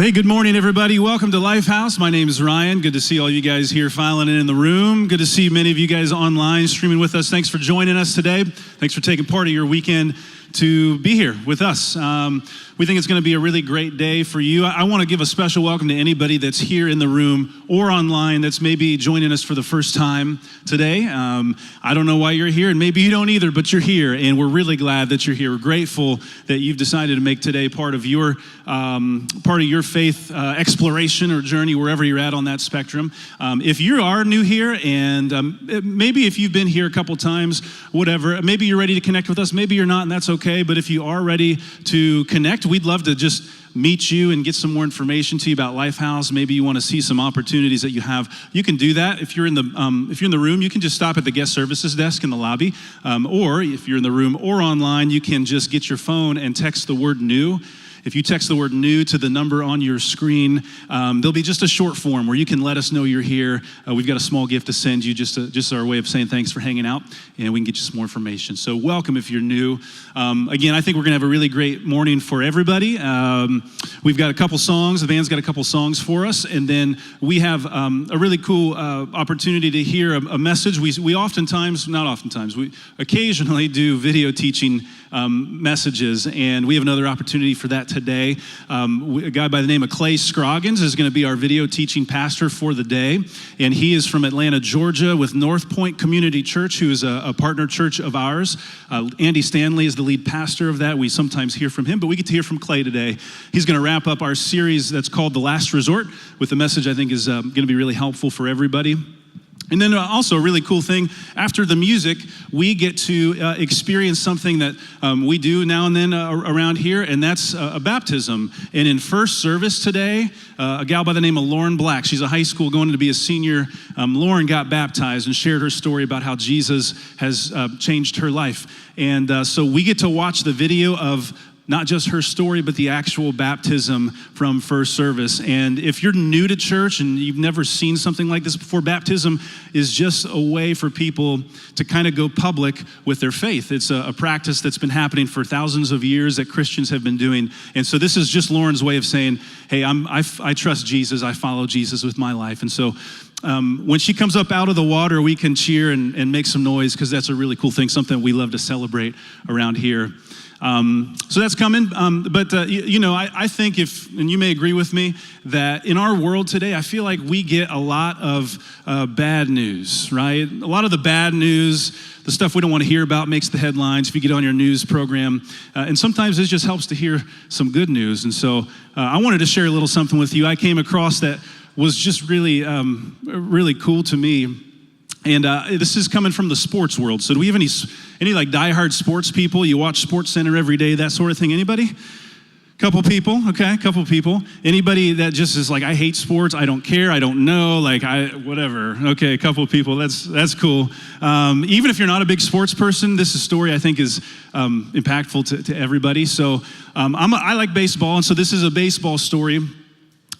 Hey, good morning, everybody. Welcome to Lifehouse. My name is Ryan. Good to see all you guys here filing in the room. Good to see many of you guys online streaming with us. Thanks for joining us today. Thanks for taking part of your weekend to be here with us. We think it's going to be a really great day for you. I want to give a special welcome to anybody that's here in the room or online that's maybe joining us for the first time today. I don't know why you're here, and maybe you don't either, but you're here, and we're really glad that you're here. We're grateful that you've decided to make today part of your faith exploration or journey, wherever you're at on that spectrum. If you are new here, and maybe if you've been here a couple times, whatever, maybe you're ready to connect with us, maybe you're not, and that's okay. But if you are ready to connect, we'd love to just meet you and get some more information to you about Lifehouse. Maybe you want to see some opportunities that you have. You can do that. If you're in the room, you can just stop at the guest services desk in the lobby. Or if you're in the room or online, you can just get your phone and text the word new. If you text the word new to the number on your screen, there'll be just a short form where you can let us know you're here. We've got a small gift to send you, just our way of saying thanks for hanging out, and we can get you some more information. So welcome if you're new. Again, I think we're going to have a really great morning for everybody. We've got a couple songs. The band's got a couple songs for us, and then we have a really cool opportunity to hear a message. We occasionally do video teaching messages, and we have another opportunity for that today. A guy by the name of Clay Scroggins is going to be our video teaching pastor for the day, and he is from Atlanta, Georgia, with North Point Community Church, who is a partner church of ours. Andy Stanley is the lead pastor of that. We sometimes hear from him, but we get to hear from Clay today. He's going to wrap up our series that's called The Last Resort with a message I think is going to be really helpful for everybody. And then also a really cool thing, after the music, we get to experience something that we do now and then around here, and that's a baptism. And in first service today, a gal by the name of Lauren Black, she's a high school going to be a senior. Lauren got baptized and shared her story about how Jesus has changed her life. And so we get to watch the video of not just her story, but the actual baptism from first service. And if you're new to church and you've never seen something like this before, baptism is just a way for people to kind of go public with their faith. It's a practice that's been happening for thousands of years that Christians have been doing. And so this is just Lauren's way of saying, hey, I trust Jesus, I follow Jesus with my life. And so when she comes up out of the water, we can cheer and make some noise, because that's a really cool thing, something we love to celebrate around here. So that's coming, but I think and you may agree with me, that in our world today, I feel like we get a lot of bad news, right? A lot of the bad news, the stuff we don't want to hear about, makes the headlines if you get on your news program, and sometimes it just helps to hear some good news. And so I wanted to share a little something with you I came across that was just really, really cool to me. And this is coming from the sports world. So do we have any like diehard sports people? You watch Sports Center every day, that sort of thing? Anybody? Couple people, okay, couple people. Anybody that just is like, I hate sports, I don't care, I don't know, whatever. Okay, a couple of people, that's cool. Even if you're not a big sports person, this story I think is impactful to everybody. So I like baseball, and so this is a baseball story.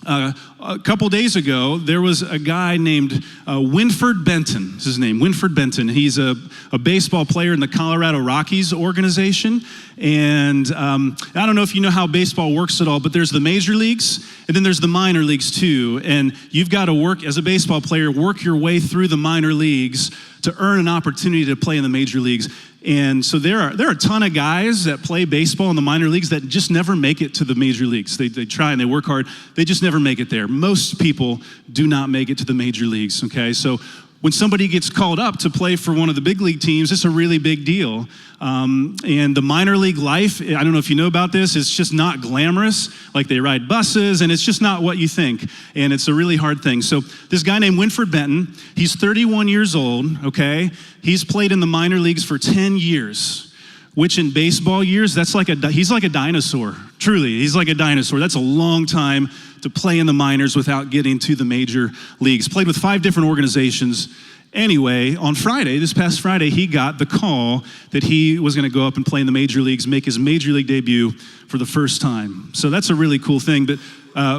A couple days ago, there was a guy named Winford Benton. Is his name, Winford Benton. He's a baseball player in the Colorado Rockies organization. And I don't know if you know how baseball works at all, but there's the major leagues, and then there's the minor leagues too. And you've got to work, as a baseball player, work your way through the minor leagues to earn an opportunity to play in the major leagues. And so there are a ton of guys that play baseball in the minor leagues that just never make it to the major leagues. They try and they work hard. They just never make it there. Most people do not make it to the major leagues, okay? So when somebody gets called up to play for one of the big league teams, it's a really big deal. And the minor league life, I don't know if you know about this, it's just not glamorous. Like, they ride buses, and it's just not what you think. And it's a really hard thing. So this guy named Winford Benton, he's 31 years old, okay? He's played in the minor leagues for 10 years, which in baseball years, he's like a dinosaur. Truly, he's like a dinosaur. That's a long time to play in the minors without getting to the major leagues. Played with 5 different organizations. Anyway, on this past Friday, he got the call that he was going to go up and play in the major leagues, make his major league debut for the first time. So that's a really cool thing. But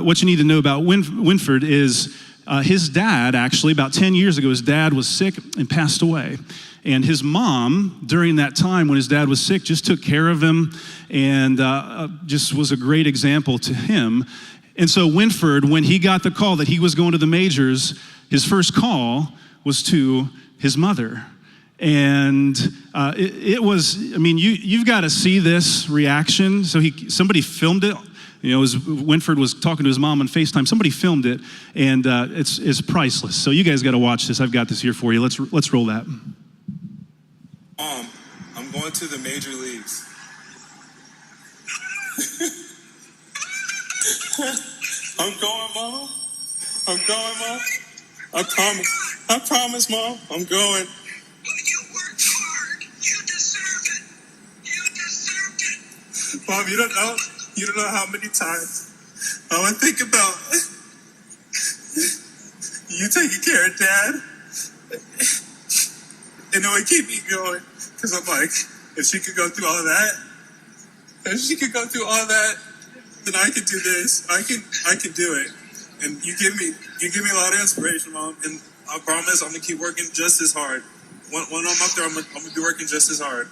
what you need to know about Winford is his dad, actually, about 10 years ago, his dad was sick and passed away. And his mom, during that time when his dad was sick, just took care of him and just was a great example to him. And so Winford, when he got the call that he was going to the majors, his first call was to his mother. And it was, I mean, you've got to see this reaction. So somebody filmed it. You know, as Winford was talking to his mom on FaceTime, somebody filmed it, and it's priceless. So you guys got to watch this. I've got this here for you. Let's roll that. I'm going to the major leagues. I'm going, Mom. I'm going, Mom. I promise, Mom. I'm going. But you worked hard. You deserve it. You deserved it. Mom, you don't know how many times I would think about you taking care of Dad. And it would keep me going. Because I'm like, if she could go through all of that, then I can do this. I can do it. And you give me a lot of inspiration, Mom. And I promise I'm gonna keep working just as hard. When I'm up there, I'm gonna be working just as hard.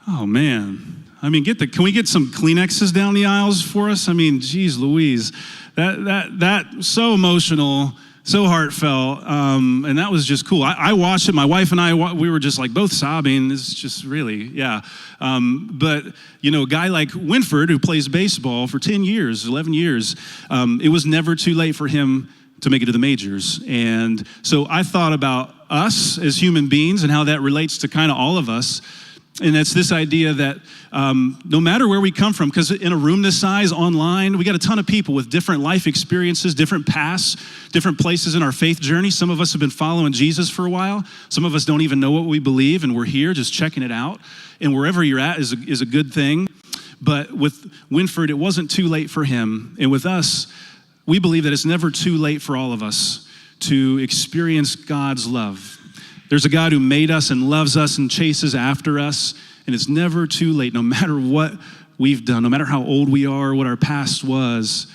Oh man. I mean, can we get some Kleenexes down the aisles for us? I mean, geez Louise. That so emotional, so heartfelt, and that was just cool. I watched it. My wife and I, we were just like both sobbing. It's just really, yeah. But, you know, a guy like Winford, who plays baseball for 10 years, 11 years, it was never too late for him to make it to the majors. And so I thought about us as human beings and how that relates to kind of all of us. And it's this idea that no matter where we come from, because in a room this size, online, we got a ton of people with different life experiences, different paths, different places in our faith journey. Some of us have been following Jesus for a while. Some of us don't even know what we believe, and we're here just checking it out. And wherever you're at is a good thing. But with Winford, it wasn't too late for him. And with us, we believe that it's never too late for all of us to experience God's love. There's a God who made us and loves us and chases after us, and it's never too late, no matter what we've done, no matter how old we are, what our past was,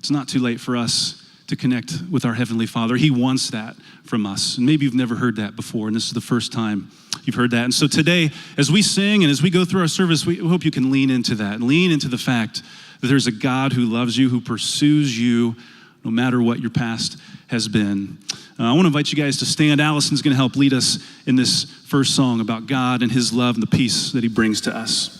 it's not too late for us to connect with our Heavenly Father. He wants that from us, and maybe you've never heard that before, and this is the first time you've heard that. And so today, as we sing and as we go through our service, we hope you can lean into that, and lean into the fact that there's a God who loves you, who pursues you, no matter what your past has been. I want to invite you guys to stand. Allison's going to help lead us in this first song about God and his love and the peace that he brings to us.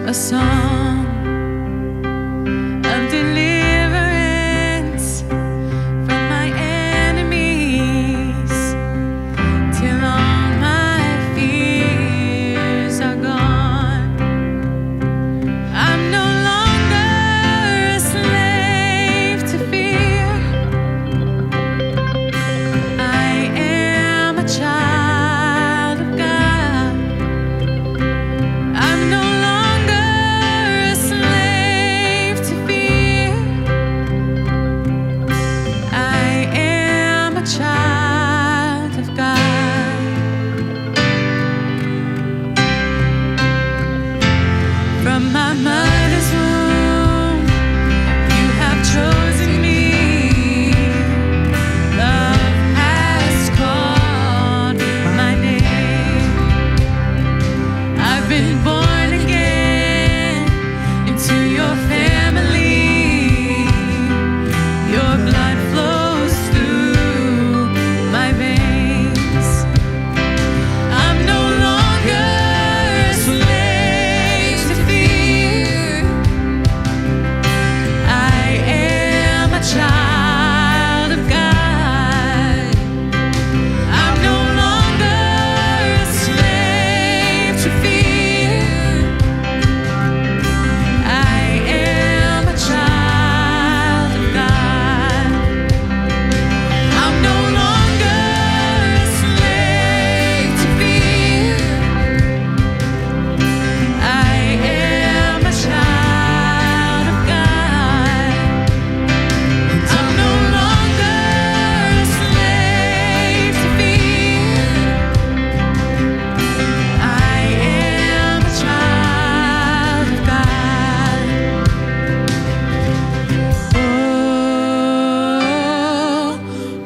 a song of deliverance from my enemies till all my fears are gone. I'm no longer a slave to fear. I am a child of God. I'm no longer a slave to fear. I am a child of God. From my mother's womb, you have chosen me. Love has called my name. I've been born again into your family. Your blood flows through my veins. I'm no longer a slave to fear. I am a child of God. I'm no longer a slave to fear. I am a child of God. I'm no longer a slave to fear. I am a child of God. I'm no longer a slave to fear. I am a child of God. Oh,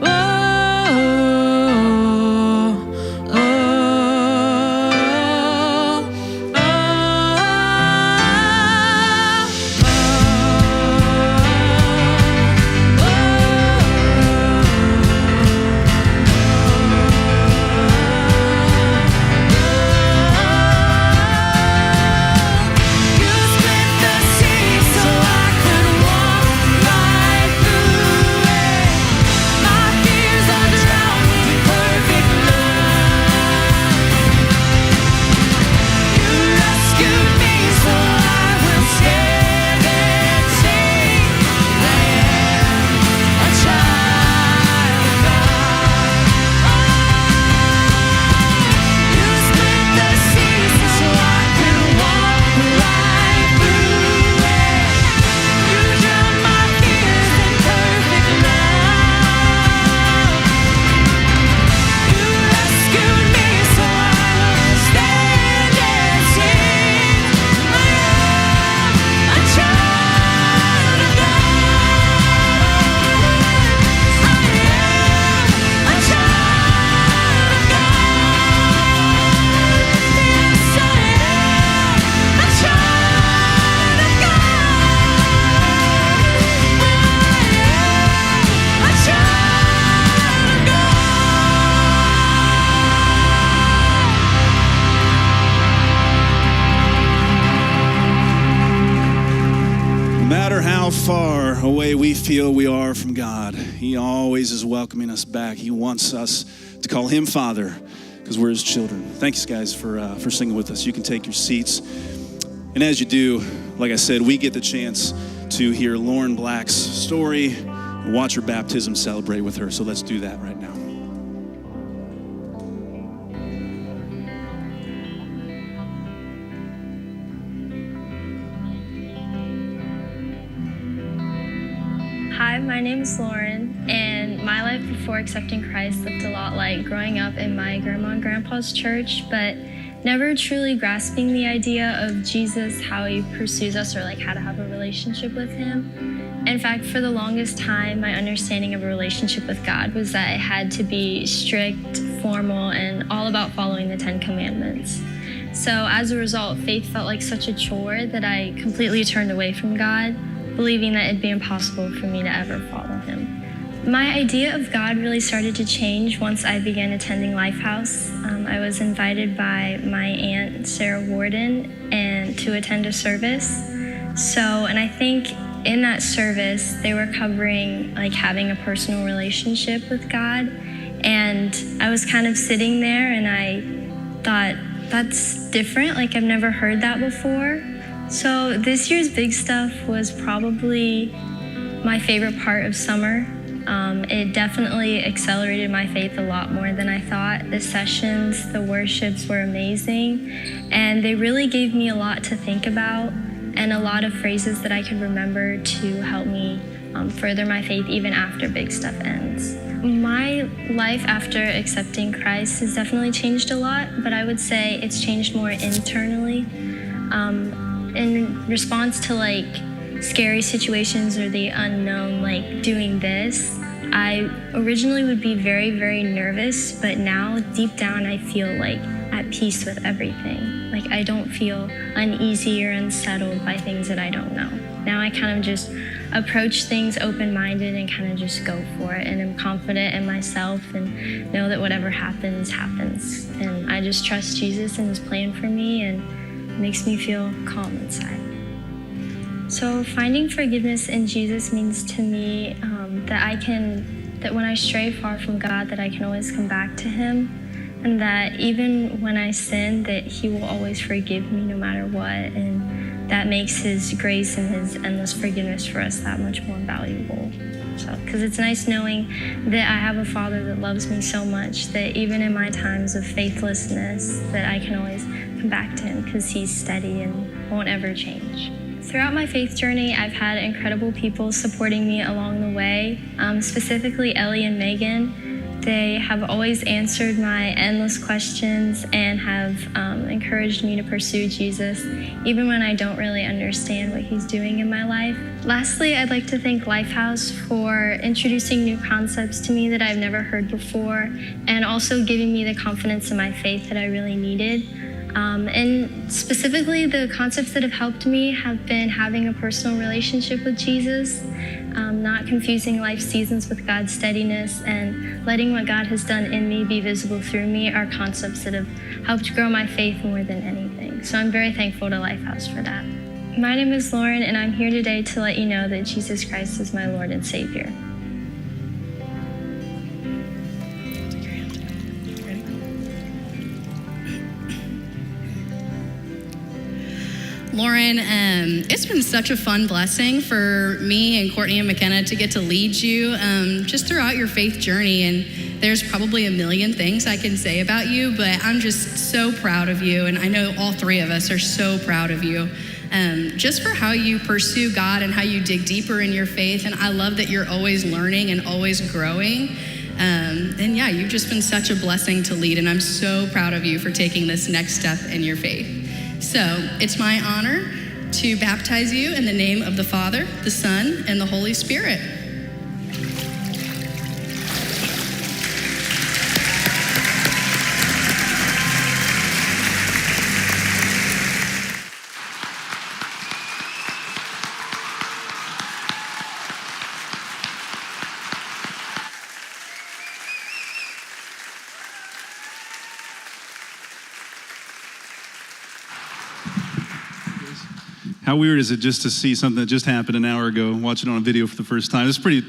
oh, oh, You split the sea so I could walk right through it. My fears are drowned in perfect love. You rescued me so I will stand and sing. I am a child of God. You split the sea so I could walk right through it. You drowned my fears in perfect love. You rescued me so I will stand and sing. I am a child of God. I am a child of God. Yes, I am a child of God. I am a child of No matter how far away we feel we are from God, He always is welcoming us back. He wants us to call Him Father because we're His children. Thanks, guys, for singing with us. You can take your seats. And as you do, like I said, we get the chance to hear Lauren Black's story and watch her baptism, celebrate with her. So let's do that right now. Hi, my name is Lauren, and my life before accepting Christ looked a lot like growing up in my grandma and grandpa's church, but never truly grasping the idea of Jesus, how He pursues us, or like how to have a relationship with Him. In fact, for the longest time, my understanding of a relationship with God was that it had to be strict, formal, and all about following the 10 Commandments. So as a result, faith felt like such a chore that I completely turned away from God, believing that it'd be impossible for me to ever follow Him. My idea of God really started to change once I began attending Lifehouse. I was invited by my aunt, Sarah Warden, and to attend a service. And I think in that service, they were covering like having a personal relationship with God. And I was kind of sitting there and I thought, that's different, like I've never heard that before. So this year's Big Stuff was probably my favorite part of summer. It definitely accelerated my faith a lot more than I thought. The sessions, the worships were amazing, and they really gave me a lot to think about and a lot of phrases that I could remember to help me further my faith even after Big Stuff ends. My life after accepting Christ has definitely changed a lot, but I would say it's changed more internally. In response to like scary situations or the unknown, like doing this, I originally would be very, very nervous, but now deep down I feel like at peace with everything. Like I don't feel uneasy or unsettled by things that I don't know. Now I kind of just approach things open-minded and kind of just go for it, and I'm confident in myself and know that whatever happens, happens. And I just trust Jesus and his plan for me, and it makes me feel calm inside. So finding forgiveness in Jesus means to me that when I stray far from God, that I can always come back to him, and that even when I sin, that he will always forgive me no matter what, and that makes his grace and his endless forgiveness for us that much more valuable. So, because it's nice knowing that I have a Father that loves me so much that even in my times of faithlessness, that I can always come back to him because he's steady and won't ever change. Throughout my faith journey, I've had incredible people supporting me along the way, specifically Ellie and Megan. They have always answered my endless questions and have encouraged me to pursue Jesus, even when I don't really understand what he's doing in my life. Lastly, I'd like to thank Lifehouse for introducing new concepts to me that I've never heard before, and also giving me the confidence in my faith that I really needed. And specifically, the concepts that have helped me have been having a personal relationship with Jesus, not confusing life seasons with God's steadiness, and letting what God has done in me be visible through me are concepts that have helped grow my faith more than anything. So I'm very thankful to Lifehouse for that. My name is Lauren, and I'm here today to let you know that Jesus Christ is my Lord and Savior. Lauren, it's been such a fun blessing for me and Courtney and McKenna to get to lead you just throughout your faith journey. And there's probably a million things I can say about you, but I'm just so proud of you. And I know all three of us are so proud of you just for how you pursue God and how you dig deeper in your faith. And I love that you're always learning and always growing. And yeah, you've just been such a blessing to lead. And I'm so proud of you for taking this next step in your faith. So it's my honor to baptize you in the name of the Father, the Son, and the Holy Spirit. How weird is it just to see something that just happened an hour ago, watch it on a video for the first time? It's pretty,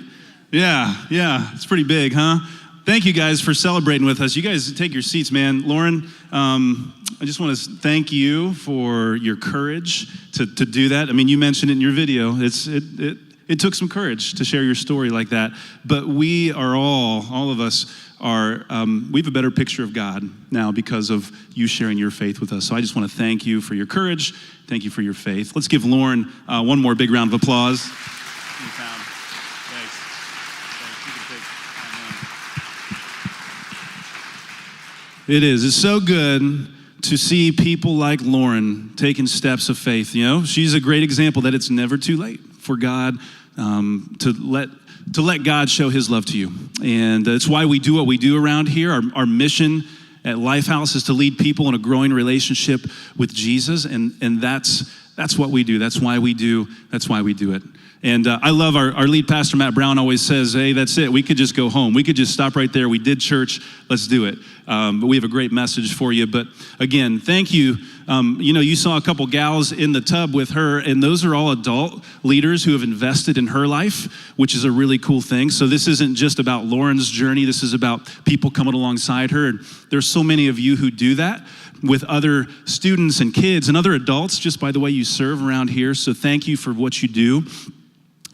it's pretty big, huh? Thank you guys for celebrating with us. You guys take your seats, man. Lauren, I just want to thank you for your courage to do that. I mean, you mentioned it in your video. It took some courage to share your story like that, but we are all of us are, we have a better picture of God now because of you sharing your faith with us. So I just want to thank you for your courage. Thank you for your faith. Let's give Lauren one more big round of applause. Thanks. It is. It's so good to see people like Lauren taking steps of faith. You know, she's a great example that it's never too late for God to let God show his love to you. And that's why we do what we do around here. Our mission at Lifehouse is to lead people in a growing relationship with Jesus, and that's what we do. That's why we do it. And I love our lead pastor, Matt Brown, always says, hey, that's it. We could just go home. We could just stop right there. We did church. Let's do it. But we have a great message for you. But again, thank you. You saw a couple gals in the tub with her, and those are all adult leaders who have invested in her life, which is a really cool thing. So this isn't just about Lauren's journey. This is about people coming alongside her. And there's so many of you who do that with other students and kids and other adults, just by the way you serve around here. So thank you for what you do.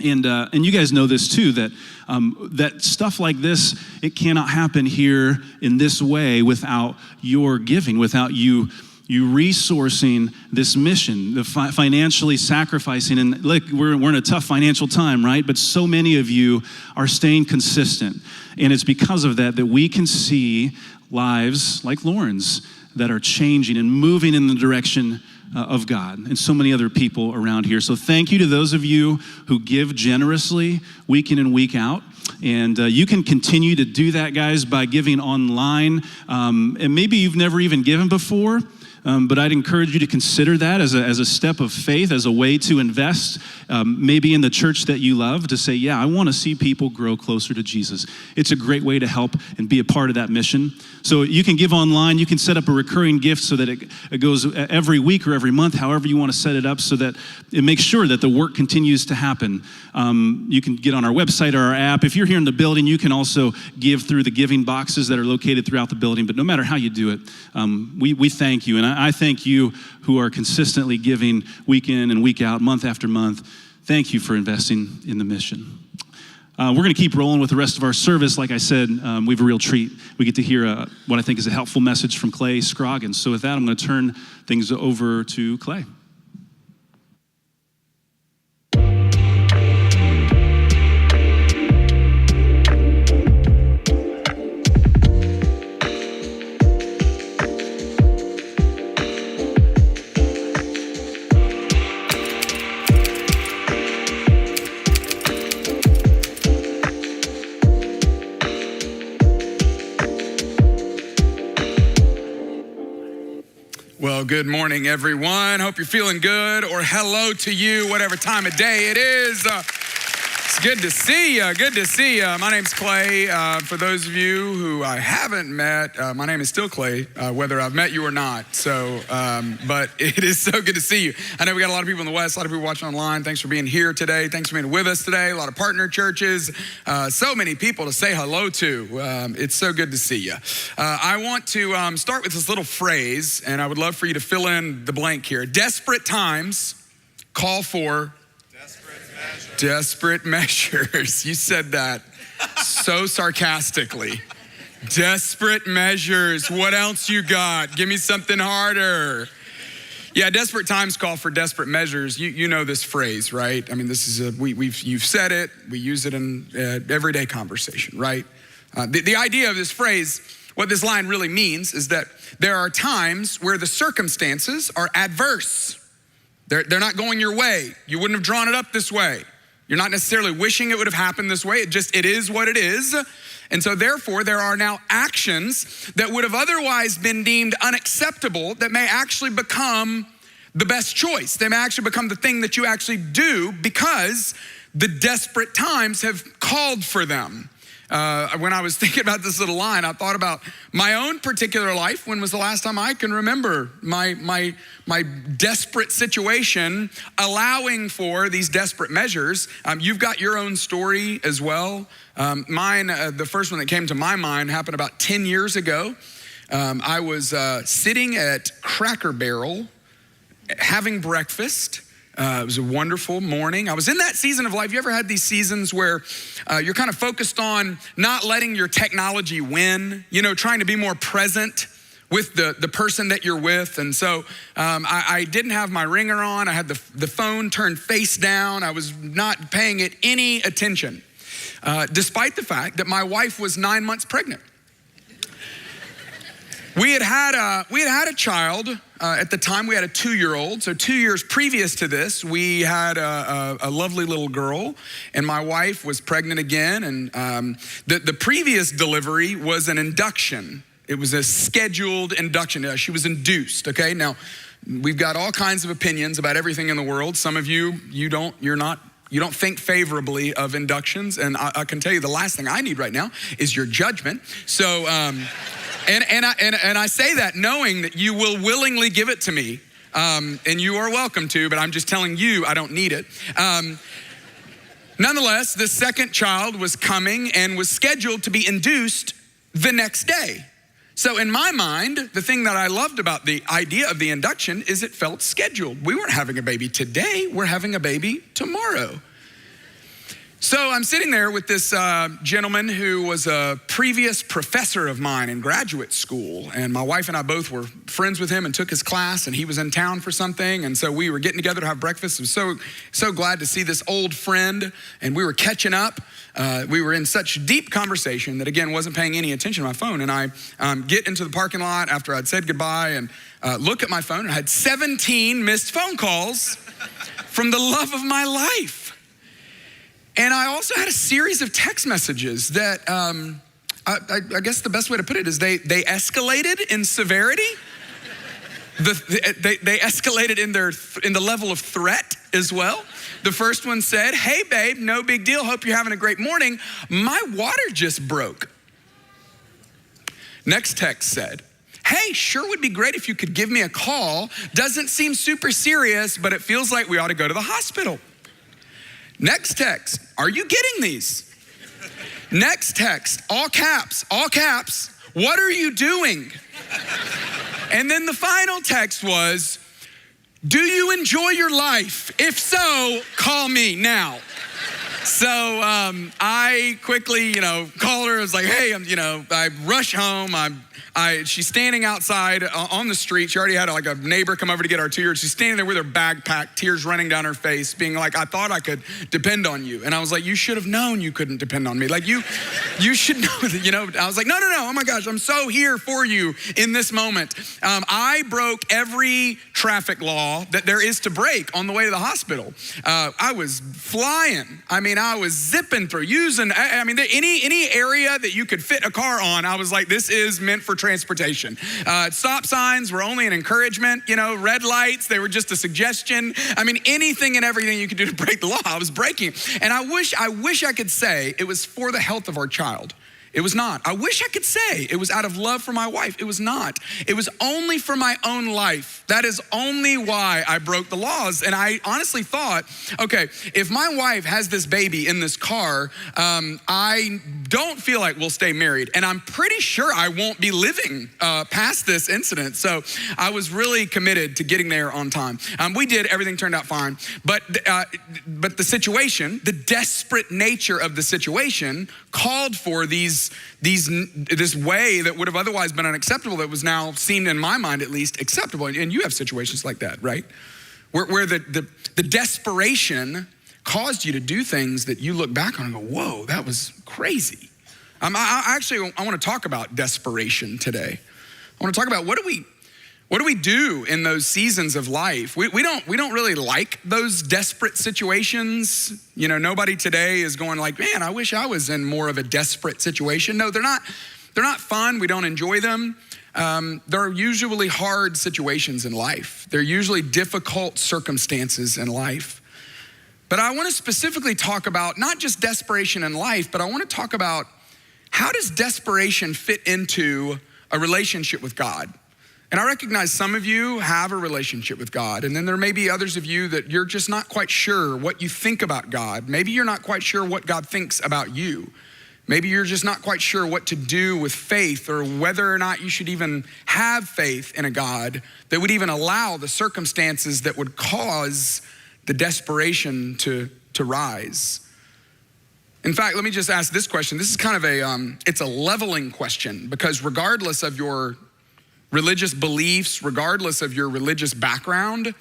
And you guys know this too, that stuff like this, it cannot happen here in this way without your giving, without you resourcing this mission, the financially sacrificing. And look, we're in a tough financial time, right? But so many of you are staying consistent. And it's because of that we can see lives like Lauren's that are changing and moving in the direction of God, and so many other people around here. So thank you to those of you who give generously week in and week out. And you can continue to do that, guys, by giving online. And maybe you've never even given before, but I'd encourage you to consider that as a step of faith, as a way to invest maybe in the church that you love, to say, yeah, I want to see people grow closer to Jesus. It's a great way to help and be a part of that mission. So you can give online. You can set up a recurring gift so that it goes every week or every month, however you want to set it up, so that it makes sure that the work continues to happen. You can get on our website or our app. If you're here in the building, you can also give through the giving boxes that are located throughout the building. But no matter how you do it, we thank you. And I thank you who are consistently giving week in and week out, month after month. Thank you for investing in the mission. We're going to keep rolling with the rest of our service. Like I said, we have a real treat. We get to hear what I think is a helpful message from Clay Scroggins. So with that, I'm going to turn things over to Clay. Well, good morning, everyone. Hope you're feeling good, or hello to you, whatever time of day it is. It's good to see you. Good to see you. My name's Clay. For those of you who I haven't met, my name is still Clay, whether I've met you or not. So, but it is so good to see you. I know we got a lot of people in the West, a lot of people watching online. Thanks for being here today. Thanks for being with us today. A lot of partner churches, so many people to say hello to. It's so good to see you. I want to start with this little phrase, and I would love for you to fill in the blank here. Desperate times call for desperate measures. You said that so sarcastically. Desperate measures. What else you got? Give me something harder. Yeah, desperate times call for desperate measures. You know this phrase, right? I mean, this is you've said it. We use it in everyday conversation, right? The idea of this phrase, what this line really means, is that there are times where the circumstances are adverse. They're not going your way. You wouldn't have drawn it up this way. You're not necessarily wishing it would have happened this way. It is what it is. And so therefore, there are now actions that would have otherwise been deemed unacceptable that may actually become the best choice. They may actually become the thing that you actually do because the desperate times have called for them. When I was thinking about this little line, I thought about my own particular life. When was the last time I can remember my desperate situation allowing for these desperate measures? You've got your own story as well. Mine, the first one that came to my mind happened about 10 years ago. I was sitting at Cracker Barrel having breakfast. It was a wonderful morning. I was in that season of life. You ever had these seasons where you're kind of focused on not letting your technology win, trying to be more present with the person that you're with? And so I didn't have my ringer on. I had the phone turned face down. I was not paying it any attention, despite the fact that my wife was 9 months pregnant. We had a child. At the time, we had a 2-year-old. So 2 years previous to this, we had a lovely little girl, and my wife was pregnant again. And the previous delivery was an induction. It was a scheduled induction. She was induced, okay? Now, we've got all kinds of opinions about everything in the world. Some of you don't think favorably of inductions, and I can tell you the last thing I need right now is your judgment. So, and I say that knowing that you will willingly give it to me, and you are welcome to, but I'm just telling you I don't need it. Nonetheless, the second child was coming and was scheduled to be induced the next day. So in my mind, the thing that I loved about the idea of the induction is it felt scheduled. We weren't having a baby today, we're having a baby tomorrow. So I'm sitting there with this gentleman who was a previous professor of mine in graduate school. And my wife and I both were friends with him and took his class, and he was in town for something. And so we were getting together to have breakfast. I was so glad to see this old friend, and we were catching up. We were in such deep conversation that, again, wasn't paying any attention to my phone. And I get into the parking lot after I'd said goodbye and look at my phone, and I had 17 missed phone calls from the love of my life. And I also had a series of text messages that I guess the best way to put it is they escalated in severity. They escalated in the level of threat as well. The first one said, "Hey babe, no big deal. Hope you're having a great morning. My water just broke." Next text said, "Hey, sure would be great if you could give me a call. Doesn't seem super serious, but it feels like we ought to go to the hospital." Next text, "Are you getting these?" Next text, all caps, "What are you doing?" And then the final text was, "Do you enjoy your life? If so, call me now." So I quickly, called her. I was like, "Hey, I rush home. She's standing outside on the street. She already had a neighbor come over to get our 2-year-old. She's standing there with her bag packed, tears running down her face, being like, "I thought I could depend on you." And I was like, "You should have known you couldn't depend on me. Like you should know that, I was like, no. Oh my gosh, I'm so here for you in this moment. I broke every traffic law that there is to break on the way to the hospital. I was flying. I was zipping through, using, any area that you could fit a car on. I was like, this is meant for transportation. Stop signs were only an encouragement, red lights, they were just a suggestion. Anything and everything you could do to break the law, I was breaking. And I wish I could say it was for the health of our child. It was not. I wish I could say it was out of love for my wife. It was not. It was only for my own life. That is only why I broke the laws. And I honestly thought, okay, if my wife has this baby in this car, I don't feel like we'll stay married. And I'm pretty sure I won't be living past this incident. So I was really committed to getting there on time. We did, everything turned out fine. But the situation, the desperate nature of the situation called for this way that would have otherwise been unacceptable that was now seemed, in my mind at least, acceptable. And you have situations like that, right? Where the desperation caused you to do things that you look back on and go, whoa, that was crazy. I want to talk about desperation today. I want to talk about what do we do in those seasons of life? We don't really like those desperate situations. Nobody today is going like, man, I wish I was in more of a desperate situation. No, they're not fun. We don't enjoy them. They're usually hard situations in life. They're usually difficult circumstances in life. But I want to specifically talk about not just desperation in life, but I want to talk about how does desperation fit into a relationship with God? And I recognize some of you have a relationship with God, and then there may be others of you that you're just not quite sure what you think about God. Maybe you're not quite sure what God thinks about you. Maybe you're just not quite sure what to do with faith or whether or not you should even have faith in a God that would even allow the circumstances that would cause the desperation to rise. In fact, let me just ask this question. This is kind of it's a leveling question, because regardless of your religious beliefs, regardless of your religious background,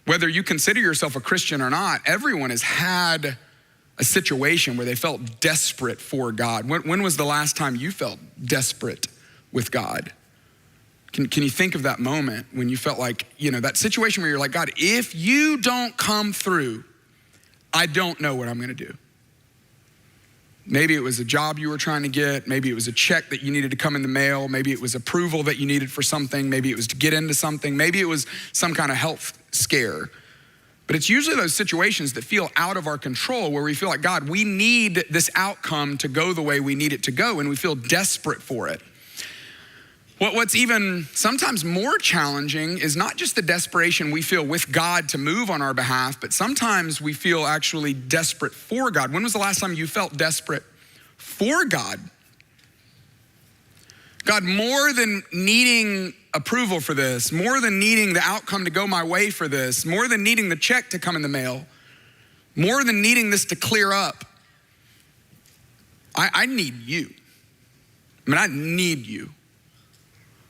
whether you consider yourself a Christian or not, everyone has had a situation where they felt desperate for God. When was the last time you felt desperate with God? Can you think of that moment when you felt like, that situation where you're like, God, if you don't come through, I don't know what I'm gonna do. Maybe it was a job you were trying to get. Maybe it was a check that you needed to come in the mail. Maybe it was approval that you needed for something. Maybe it was to get into something. Maybe it was some kind of health scare. But it's usually those situations that feel out of our control where we feel like, God, we need this outcome to go the way we need it to go, and we feel desperate for it. What's even sometimes more challenging is not just the desperation we feel with God to move on our behalf, but sometimes we feel actually desperate for God. When was the last time you felt desperate for God? God, more than needing approval for this, more than needing the outcome to go my way for this, more than needing the check to come in the mail, more than needing this to clear up, I need you. I need you.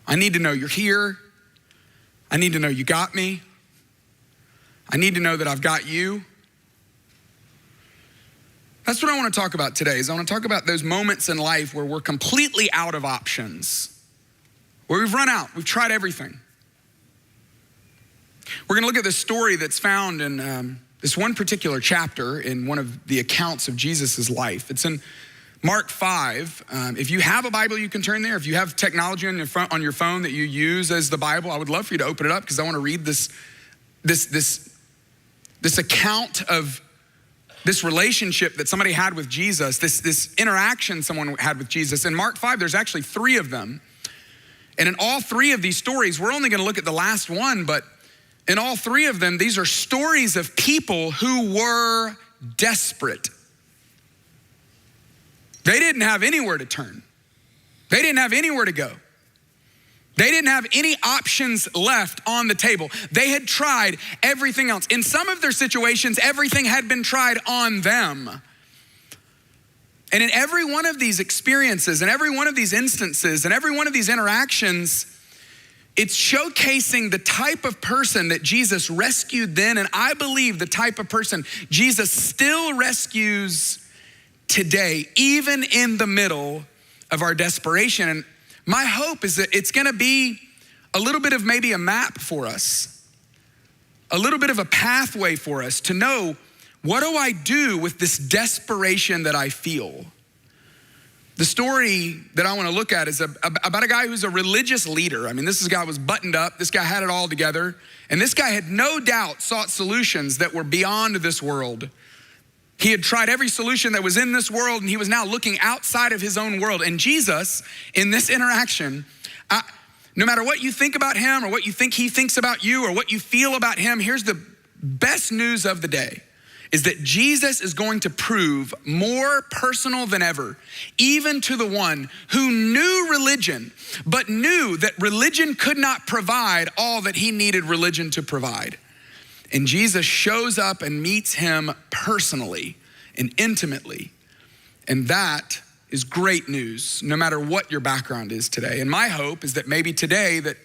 I need to know you're here. I need to know you got me. I need to know that I've got you. That's what I want to talk about today. I want to talk about those moments in life where we're completely out of options, where we've run out, we've tried everything. We're going to look at this story that's found in this one particular chapter in one of the accounts of Jesus' life. It's in Mark 5. If you have a Bible, you can turn there. If you have technology on your phone that you use as the Bible, I would love for you to open it up because I want to read this account of this relationship that somebody had with Jesus, this interaction someone had with Jesus. In Mark 5, there's actually 3 of them. And in all 3 of these stories, we're only going to look at the last one, but in all 3 of them, these are stories of people who were desperate. They didn't have anywhere to turn. They didn't have anywhere to go. They didn't have any options left on the table. They had tried everything else. In some of their situations, everything had been tried on them. And in every one of these experiences, and every one of these instances, and every one of these interactions, it's showcasing the type of person that Jesus rescued then, and I believe the type of person Jesus still rescues today, even in the middle of our desperation. And my hope is that it's gonna be a little bit of maybe a map for us, a little bit of a pathway for us to know, what do I do with this desperation that I feel? The story that I wanna look at is about a guy who's a religious leader. I mean, this guy was buttoned up, this guy had it all together, and this guy had no doubt sought solutions that were beyond this world. He had tried every solution that was in this world, and he was now looking outside of his own world. And Jesus, in this interaction, no matter what you think about him or what you think he thinks about you or what you feel about him, here's the best news of the day, is that Jesus is going to prove more personal than ever, even to the one who knew religion, but knew that religion could not provide all that he needed religion to provide. And Jesus shows up and meets him personally and intimately. And that is great news, no matter what your background is today. And my hope is that maybe today, that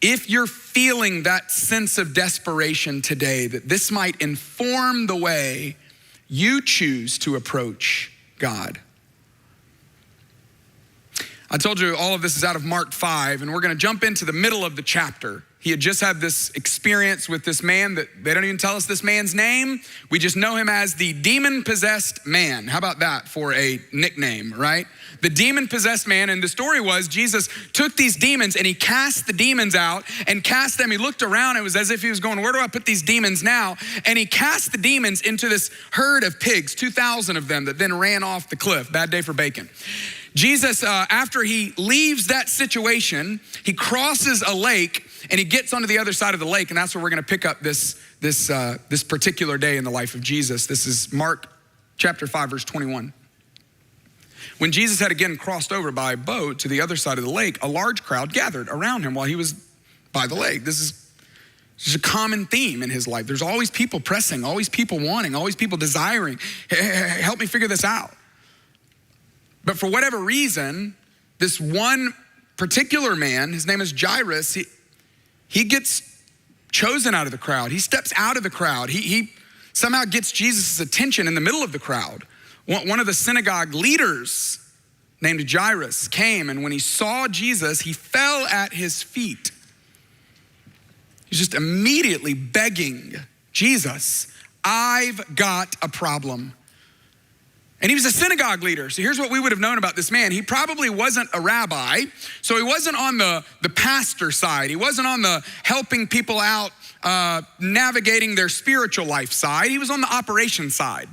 if you're feeling that sense of desperation today, that this might inform the way you choose to approach God. I told you all of this is out of Mark 5, and we're gonna jump into the middle of the chapter. He had just had this experience with this man that they don't even tell us this man's name. We just know him as the demon-possessed man. How about that for a nickname, right? The demon-possessed man, and the story was Jesus took these demons and he cast the demons out and cast them. He looked around, it was as if he was going, where do I put these demons now? And he cast the demons into this herd of pigs, 2,000 of them that then ran off the cliff. Bad day for bacon. Jesus, after he leaves that situation, he crosses a lake and he gets onto the other side of the lake, and that's where we're gonna pick up this particular day in the life of Jesus. This is Mark chapter 5, verse 21. When Jesus had again crossed over by boat to the other side of the lake, a large crowd gathered around him while he was by the lake. This is a common theme in his life. There's always people pressing, always people wanting, always people desiring. Hey, help me figure this out. But for whatever reason, this one particular man, his name is Jairus, he gets chosen out of the crowd. He steps out of the crowd. He somehow gets Jesus' attention in the middle of the crowd. One of the synagogue leaders named Jairus came, and when he saw Jesus, he fell at his feet. He's just immediately begging Jesus, I've got a problem. And he was a synagogue leader. So here's what we would have known about this man. He probably wasn't a rabbi. So he wasn't on the pastor side. He wasn't on the helping people out, navigating their spiritual life side. He was on the operation side.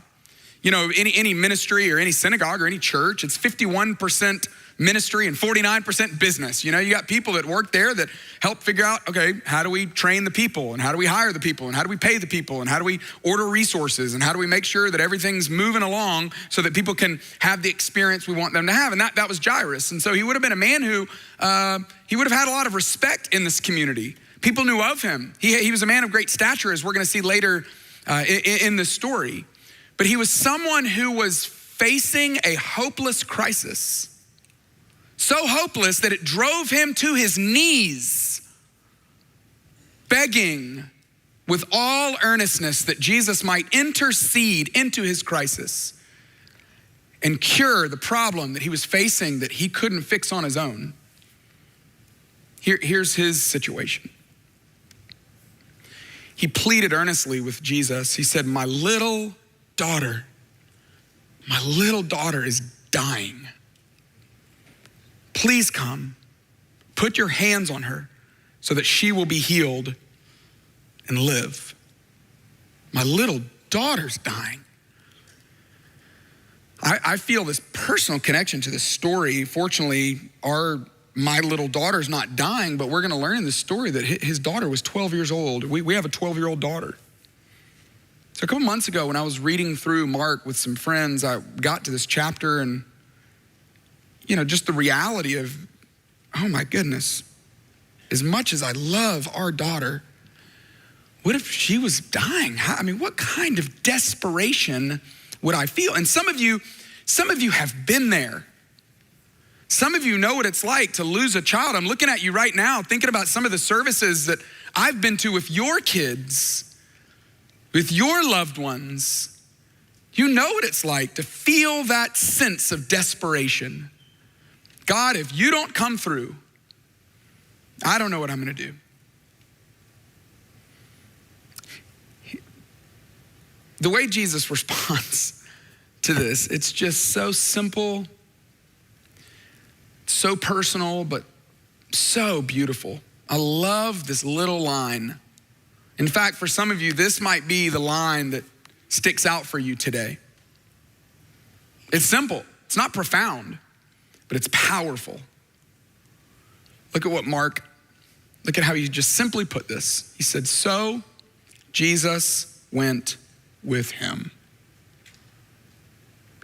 You know, any ministry or any synagogue or any church, it's 51% ministry and 49% business. You know, you got people that work there that help figure out, okay, how do we train the people, and how do we hire the people, and how do we pay the people, and how do we order resources, and how do we make sure that everything's moving along so that people can have the experience we want them to have. And that was Jairus. And so he would have been a man who, he would have had a lot of respect in this community. People knew of him. He was a man of great stature, as we're gonna see later in the story. But he was someone who was facing a hopeless crisis. So hopeless that it drove him to his knees, begging with all earnestness that Jesus might intercede into his crisis and cure the problem that he was facing that he couldn't fix on his own. Here's his situation. He pleaded earnestly with Jesus. He said, my little daughter is dying. Please come, put your hands on her so that she will be healed and live. My little daughter's dying. I feel this personal connection to this story. Fortunately, my little daughter's not dying, but we're gonna learn in this story that his daughter was 12 years old. We have a 12-year-old daughter. So a couple months ago when I was reading through Mark with some friends, I got to this chapter and you know, just the reality of, oh my goodness, as much as I love our daughter, what if she was dying? I mean, what kind of desperation would I feel? And some of you have been there. Some of you know what it's like to lose a child. I'm looking at you right now, thinking about some of the services that I've been to with your kids, with your loved ones. You know what it's like to feel that sense of desperation. God, if you don't come through, I don't know what I'm gonna do. The way Jesus responds to this, it's just so simple, so personal, but so beautiful. I love this little line. In fact, for some of you, this might be the line that sticks out for you today. It's simple, it's not profound, but it's powerful. Look at how he just simply put this. He said, so Jesus went with him.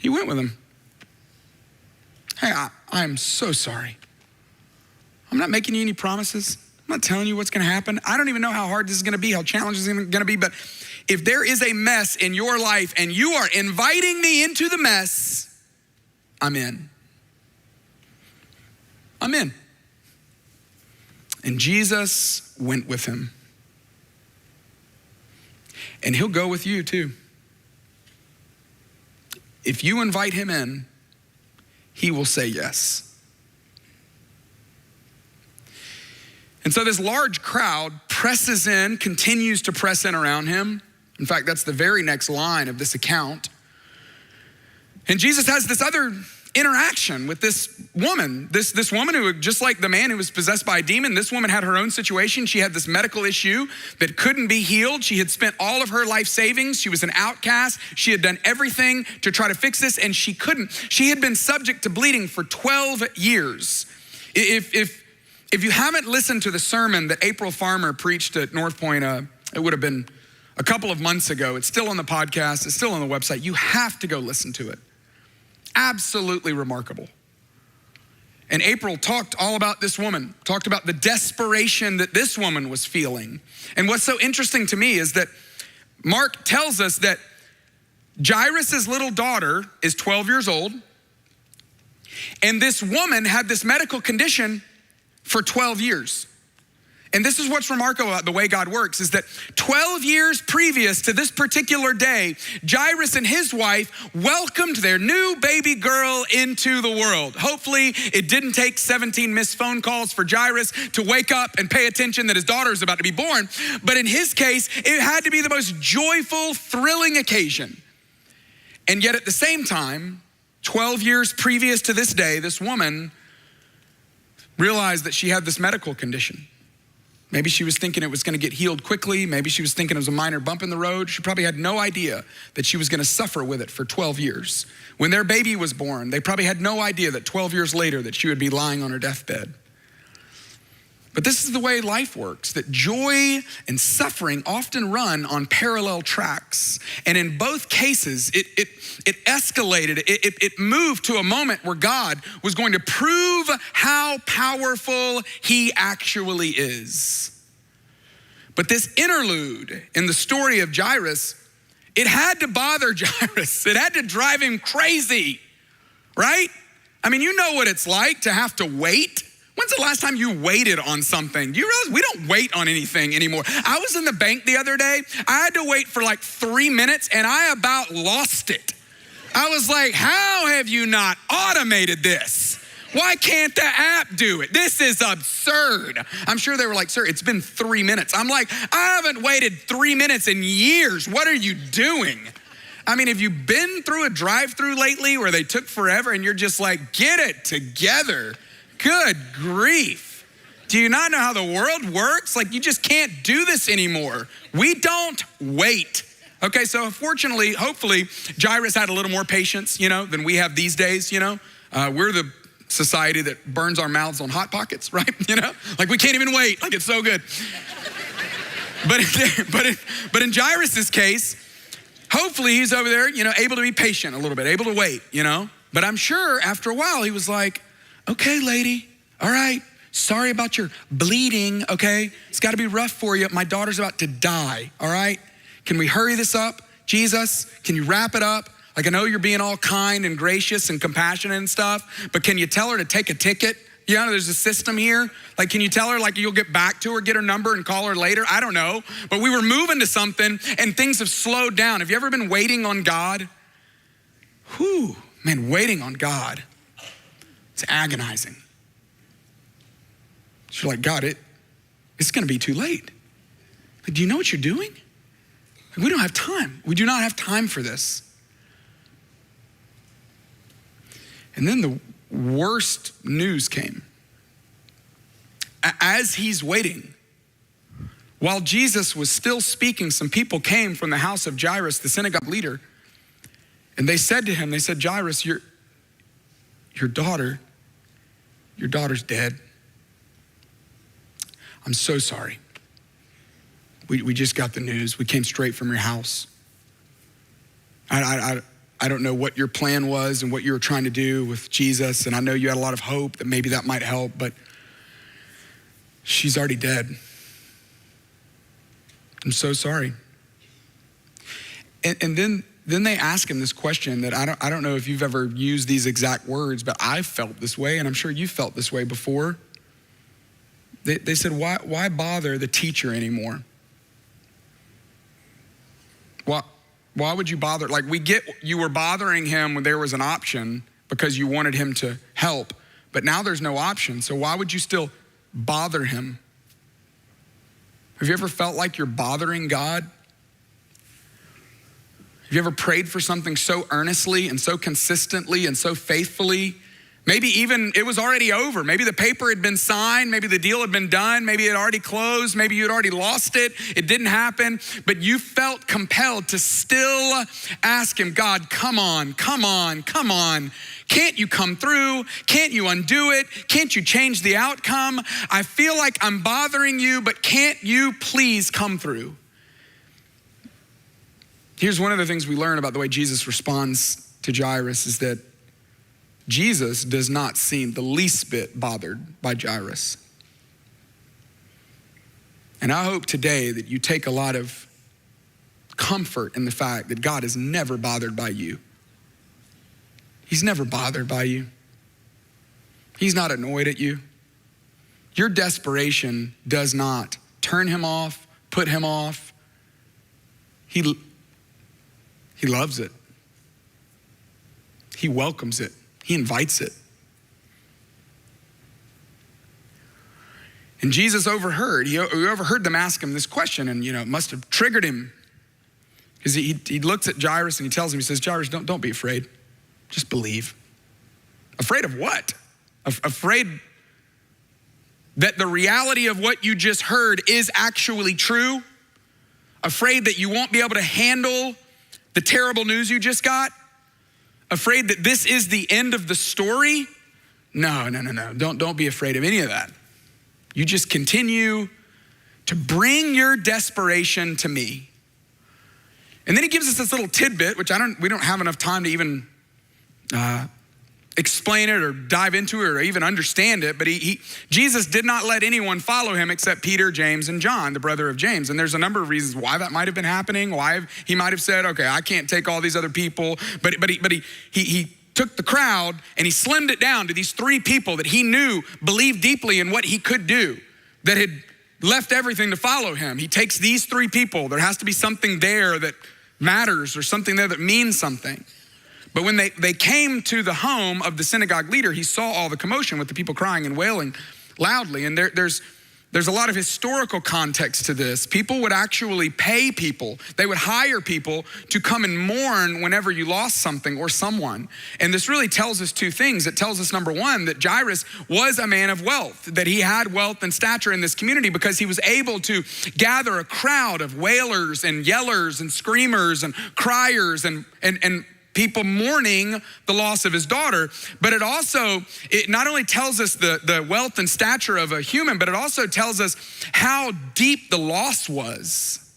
He went with him. Hey, I'm so sorry. I'm not making you any promises. I'm not telling you what's gonna happen. I don't even know how hard this is gonna be, how challenging this is gonna be, but if there is a mess in your life and you are inviting me into the mess, I'm in. I'm in. And Jesus went with him. And he'll go with you too. If you invite him in, he will say yes. And so this large crowd presses in, continues to press in around him. In fact, that's the very next line of this account. And Jesus has this other interaction with this woman who, just like the man who was possessed by a demon, this woman had her own situation. She had this medical issue that couldn't be healed. She had spent all of her life savings. She was an outcast. She had done everything to try to fix this, and she couldn't. She had been subject to bleeding for 12 years. If you haven't listened to the sermon that April Farmer preached at North Point, it would have been a couple of months ago. It's still on the podcast. It's still on the website. You have to go listen to it. Absolutely remarkable. And April talked all about this woman, talked about the desperation that this woman was feeling. And what's so interesting to me is that Mark tells us that Jairus' little daughter is 12 years old, and this woman had this medical condition for 12 years. And this is what's remarkable about the way God works, is that 12 years previous to this particular day, Jairus and his wife welcomed their new baby girl into the world. Hopefully it didn't take 17 missed phone calls for Jairus to wake up and pay attention that his daughter is about to be born. But in his case, it had to be the most joyful, thrilling occasion. And yet at the same time, 12 years previous to this day, this woman realized that she had this medical condition. Maybe she was thinking it was gonna get healed quickly. Maybe she was thinking it was a minor bump in the road. She probably had no idea that she was gonna suffer with it for 12 years. When their baby was born, they probably had no idea that 12 years later that she would be lying on her deathbed. But this is the way life works, that joy and suffering often run on parallel tracks. And in both cases, it escalated, it moved to a moment where God was going to prove how powerful he actually is. But this interlude in the story of Jairus, it had to bother Jairus. It had to drive him crazy, right? I mean, you know what it's like to have to wait. When's the last time you waited on something? Do you realize we don't wait on anything anymore? I was in the bank the other day. I had to wait for like 3 minutes and I about lost it. I was like, how have you not automated this? Why can't the app do it? This is absurd. I'm sure they were like, sir, it's been 3 minutes. I'm like, I haven't waited 3 minutes in years. What are you doing? I mean, have you been through a drive-through lately where they took forever and you're just like, get it together? Good grief. Do you not know how the world works? Like, you just can't do this anymore. We don't wait. Okay, so fortunately, hopefully, Jairus had a little more patience, than we have these days, We're the society that burns our mouths on Hot Pockets, right? Like we can't even wait. Like, it's so good. But in Jairus's case, hopefully he's over there, able to be patient a little bit, able to wait, But I'm sure after a while he was like, okay, lady, all right, sorry about your bleeding, okay? It's gotta be rough for you. My daughter's about to die, all right? Can we hurry this up? Jesus, can you wrap it up? Like, I know you're being all kind and gracious and compassionate and stuff, but can you tell her to take a ticket? There's a system here. Like, can you tell her, like, you'll get back to her, get her number and call her later? I don't know. But we were moving to something and things have slowed down. Have you ever been waiting on God? Whew, man, waiting on God. It's agonizing. You're like, God, it's gonna be too late. Like, do you know what you're doing? Like, we don't have time. We do not have time for this. And then the worst news came. As he's waiting, while Jesus was still speaking, some people came from the house of Jairus, the synagogue leader, and they said to him, Jairus, your daughter's dead. I'm so sorry. We just got the news. We came straight from your house. I don't know what your plan was and what you were trying to do with Jesus, and I know you had a lot of hope that maybe that might help, but she's already dead. I'm so sorry. And then they ask him this question that I don't know if you've ever used these exact words, but I've felt this way, and I'm sure you felt this way before. They said, why bother the teacher anymore? Why would you bother? Like, we get you were bothering him when there was an option because you wanted him to help, but now there's no option, so why would you still bother him? Have you ever felt like you're bothering God? Have you ever prayed for something so earnestly and so consistently and so faithfully? Maybe even it was already over. Maybe the paper had been signed. Maybe the deal had been done. Maybe it had already closed. Maybe you had already lost it. It didn't happen, but you felt compelled to still ask him, God, come on. Can't you come through? Can't you undo it? Can't you change the outcome? I feel like I'm bothering you, but can't you please come through? Here's one of the things we learn about the way Jesus responds to Jairus is that Jesus does not seem the least bit bothered by Jairus. And I hope today that you take a lot of comfort in the fact that God is never bothered by you. He's never bothered by you. He's not annoyed at you. Your desperation does not turn him off, put him off. He loves it. He welcomes it. He invites it. And Jesus overheard. He overheard them ask him this question, and it must have triggered him. Because he looks at Jairus and he tells him, he says, Jairus, don't be afraid. Just believe. Afraid of what? Afraid that the reality of what you just heard is actually true? Afraid that you won't be able to handle the terrible news you just got? Afraid that this is the end of the story? No. Don't be afraid of any of that. You just continue to bring your desperation to me. And then he gives us this little tidbit, which we don't have enough time to even explain it or dive into it or even understand it. But Jesus did not let anyone follow him except Peter, James, and John, the brother of James. And there's a number of reasons why that might have been happening. Why he might have said, okay, I can't take all these other people. But he took the crowd and he slimmed it down to these 3 people that he knew believed deeply in what he could do, that had left everything to follow him. He takes these 3 people. There has to be something there that matters or something there that means something. But when they came to the home of the synagogue leader, he saw all the commotion with the people crying and wailing loudly. And there's a lot of historical context to this. People would actually pay people. They would hire people to come and mourn whenever you lost something or someone. And this really tells us 2 things. It tells us, number 1, that Jairus was a man of wealth, that he had wealth and stature in this community because he was able to gather a crowd of wailers and yellers and screamers and criers and people mourning the loss of his daughter. But it not only tells us the wealth and stature of a human, but it also tells us how deep the loss was.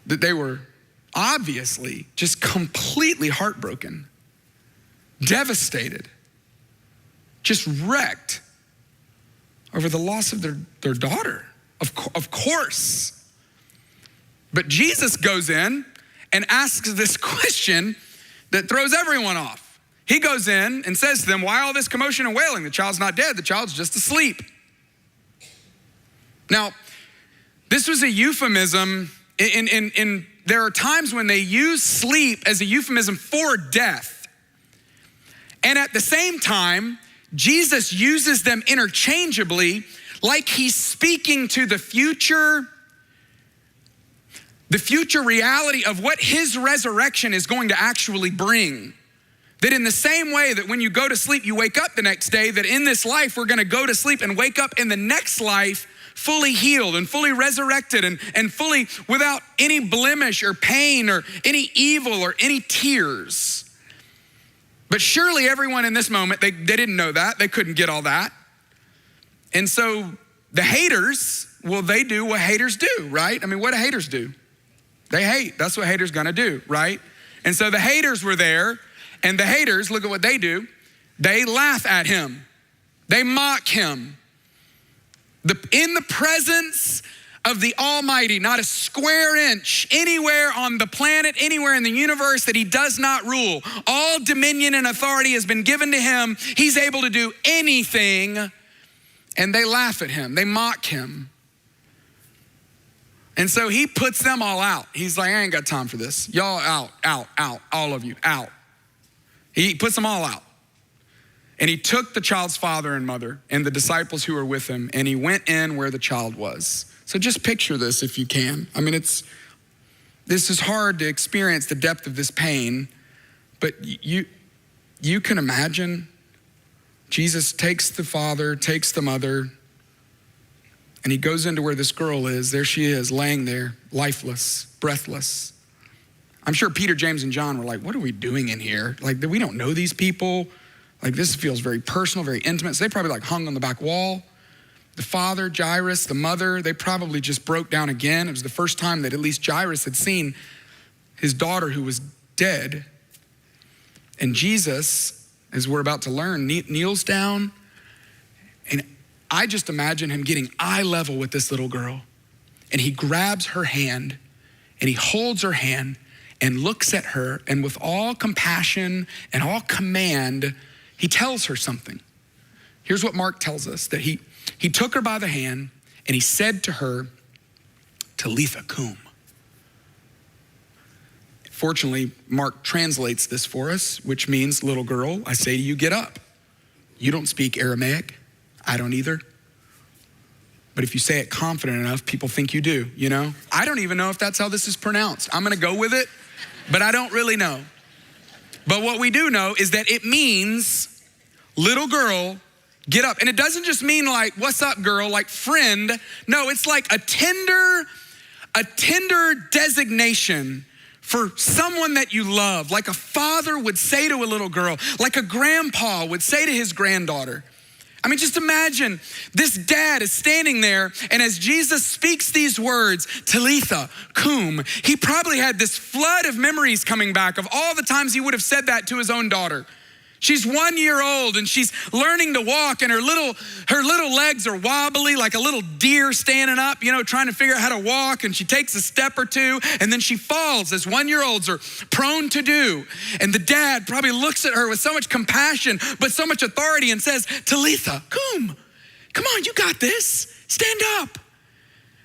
That they were obviously just completely heartbroken, devastated, just wrecked over the loss of their daughter, of course. But Jesus goes in and asks this question that throws everyone off. He goes in and says to them, why all this commotion and wailing? The child's not dead, the child's just asleep. Now, this was a euphemism. There are times when they use sleep as a euphemism for death. And at the same time, Jesus uses them interchangeably, like he's speaking to the future reality of what his resurrection is going to actually bring. That in the same way that when you go to sleep, you wake up the next day, that in this life, we're gonna go to sleep and wake up in the next life fully healed and fully resurrected and fully without any blemish or pain or any evil or any tears. But surely everyone in this moment, they didn't know that. They couldn't get all that. And so the haters, well, they do what haters do, right? I mean, what do haters do? They hate. That's what haters gonna do, right? And so the haters were there, and the haters, look at what they do. They laugh at him. They mock him. In the presence of the Almighty, not a square inch anywhere on the planet, anywhere in the universe that he does not rule. All dominion and authority has been given to him. He's able to do anything, and they laugh at him. They mock him. And so he puts them all out. He's like, I ain't got time for this. Y'all out, all of you, out. He puts them all out. And he took the child's father and mother and the disciples who were with him, and he went in where the child was. So just picture this if you can. I mean, this is hard to experience the depth of this pain, but you can imagine Jesus takes the father, takes the mother, and he goes into where this girl is. There she is, laying there, lifeless, breathless. I'm sure Peter, James, and John were like, what are we doing in here? Like, we don't know these people. Like, this feels very personal, very intimate. So they probably like hung on the back wall. The father, Jairus, the mother, they probably just broke down again. It was the first time that at least Jairus had seen his daughter who was dead. And Jesus, as we're about to learn, kneels down, and I just imagine him getting eye level with this little girl, and he grabs her hand and he holds her hand and looks at her, and with all compassion and all command, he tells her something. Here's what Mark tells us, that he took her by the hand and he said to her, Talitha cum. Fortunately, Mark translates this for us, which means, little girl, I say to you, get up. You don't speak Aramaic. I don't either. But if you say it confident enough, people think you do, you know? I don't even know if that's how this is pronounced. I'm gonna go with it, but I don't really know. But what we do know is that it means, little girl, get up. And it doesn't just mean like, what's up, girl, like friend. No, it's like a tender designation for someone that you love, like a father would say to a little girl, like a grandpa would say to his granddaughter. I mean, just imagine this dad is standing there, and as Jesus speaks these words, Talitha, cum, he probably had this flood of memories coming back of all the times he would have said that to his own daughter. She's 1 year old and she's learning to walk, and her little legs are wobbly like a little deer standing up, you know, trying to figure out how to walk. And she takes a step or two and then she falls, as 1 year olds are prone to do. And the dad probably looks at her with so much compassion, but so much authority, and says, Talitha, cum, come on, you got this, stand up.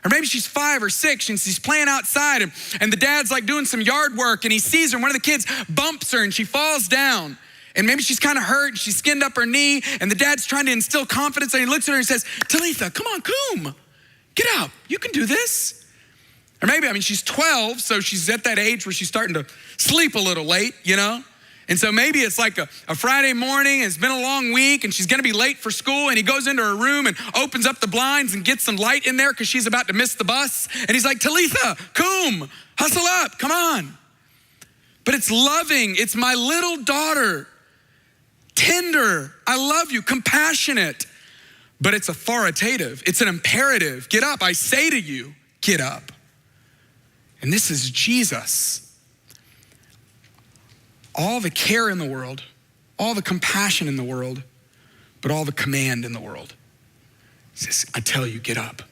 Or maybe she's 5 or 6 and she's playing outside, and the dad's like doing some yard work, and he sees her, and one of the kids bumps her and she falls down. And maybe she's kind of hurt, and she's skinned up her knee, and the dad's trying to instill confidence, and he looks at her and says, Talitha, come on, cum, get up, you can do this. Or maybe, she's 12, so she's at that age where she's starting to sleep a little late, you know? And so maybe it's like a Friday morning, and it's been a long week, and she's gonna be late for school, and he goes into her room and opens up the blinds and gets some light in there because she's about to miss the bus. And he's like, Talitha, cum, hustle up, come on. But it's loving, it's my little daughter. Tender, I love you, compassionate, but it's authoritative. It's an imperative. Get up, I say to you, get up. And this is Jesus. All the care in the world, all the compassion in the world, but all the command in the world. He says, I tell you, get up.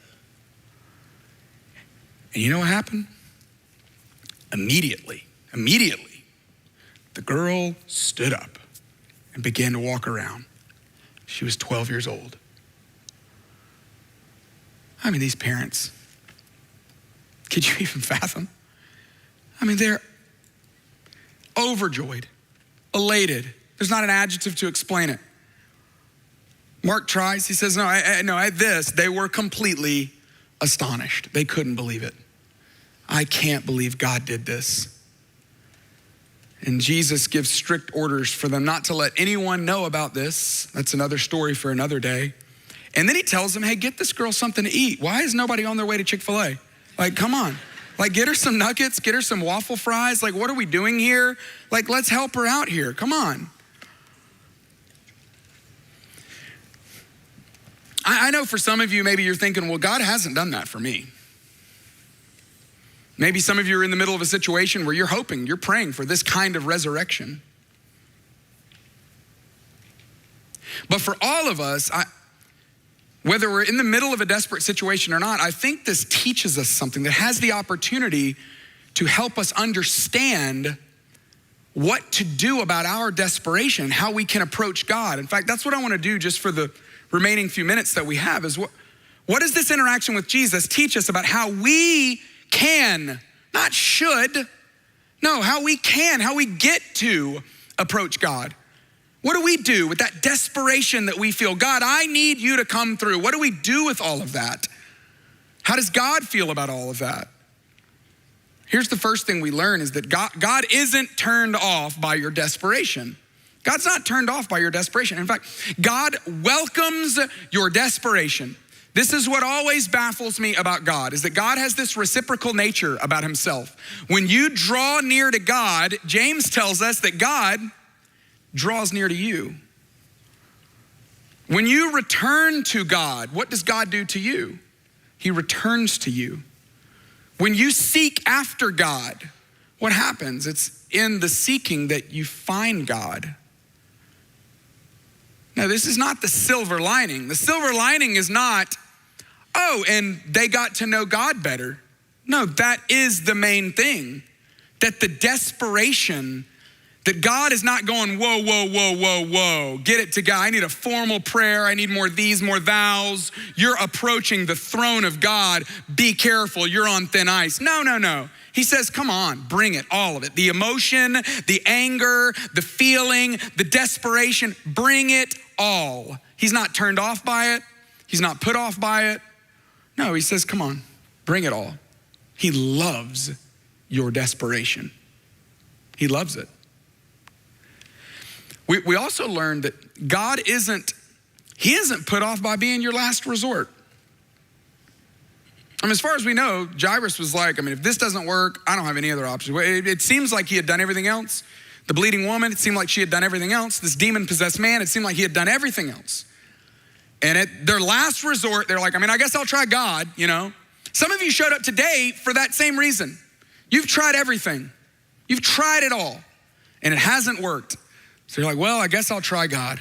And you know what happened? Immediately, the girl stood up and began to walk around. She was 12 years old. These parents, could you even fathom? They're overjoyed, elated. There's not an adjective to explain it. Mark tries, he says, at this, they were completely astonished. They couldn't believe it. I can't believe God did this. And Jesus gives strict orders for them not to let anyone know about this. That's another story for another day. And then he tells them, hey, get this girl something to eat. Why is nobody on their way to Chick-fil-A? Like, come on. Like, get her some nuggets, get her some waffle fries. Like, what are we doing here? Like, let's help her out here. Come on. I know for some of you, maybe you're thinking, well, God hasn't done that for me. Maybe some of you are in the middle of a situation where you're hoping, you're praying for this kind of resurrection. But for all of us, whether we're in the middle of a desperate situation or not, I think this teaches us something that has the opportunity to help us understand what to do about our desperation, how we can approach God. In fact, that's what I want to do just for the remaining few minutes that we have, is what does this interaction with Jesus teach us about how we can, not should, no, how we get to approach God. What do we do with that desperation that we feel? God, I need you to come through. What do we do with all of that? How does God feel about all of that? Here's the first thing we learn is that God isn't turned off by your desperation. God's not turned off by your desperation. In fact, God welcomes your desperation. This is what always baffles me about God, is that God has this reciprocal nature about himself. When you draw near to God, James tells us that God draws near to you. When you return to God, what does God do to you? He returns to you. When you seek after God, what happens? It's in the seeking that you find God. Now, this is not the silver lining. The silver lining is not, and they got to know God better. No, that is the main thing. That the desperation, that God is not going, whoa, get it to God. I need a formal prayer. I need more these, more thous. You're approaching the throne of God. Be careful, you're on thin ice. No. He says, come on, bring it, all of it. The emotion, the anger, the feeling, the desperation, bring it all. He's not turned off by it. He's not put off by it. No, he says, come on, bring it all. He loves your desperation. He loves it. We also learned that God isn't put off by being your last resort. I mean, as far as we know, Jairus was like, if this doesn't work, I don't have any other options. It seems like he had done everything else. The bleeding woman, it seemed like she had done everything else. This demon-possessed man, it seemed like he had done everything else. And at their last resort, they're like, I guess I'll try God, Some of you showed up today for that same reason. You've tried everything. You've tried it all, and it hasn't worked. So you're like, well, I guess I'll try God.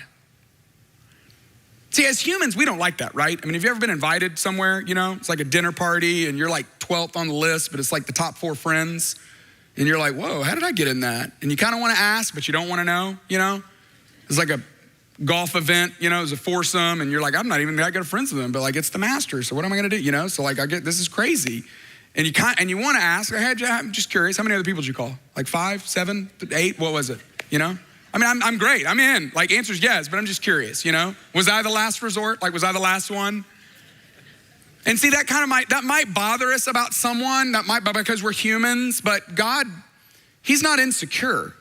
See, as humans, we don't like that, right? Have you ever been invited somewhere, It's like a dinner party, and you're like 12th on the list, but it's like the top 4 friends. And you're like, whoa, how did I get in that? And you kind of want to ask, but you don't want to know, It's like a golf event, it's a foursome, and you're like, I'm not even that good of friends with them, but like, it's the master, so what am I going to do, So like, this is crazy. And you want to ask, I'm just curious, how many other people did you call? Like 5, 7, 8, what was it, I'm great, I'm in. Like, answer's yes, but I'm just curious, Was I the last resort? Like, was I the last one? And see, that might bother us about someone, because we're humans, but God, he's not insecure.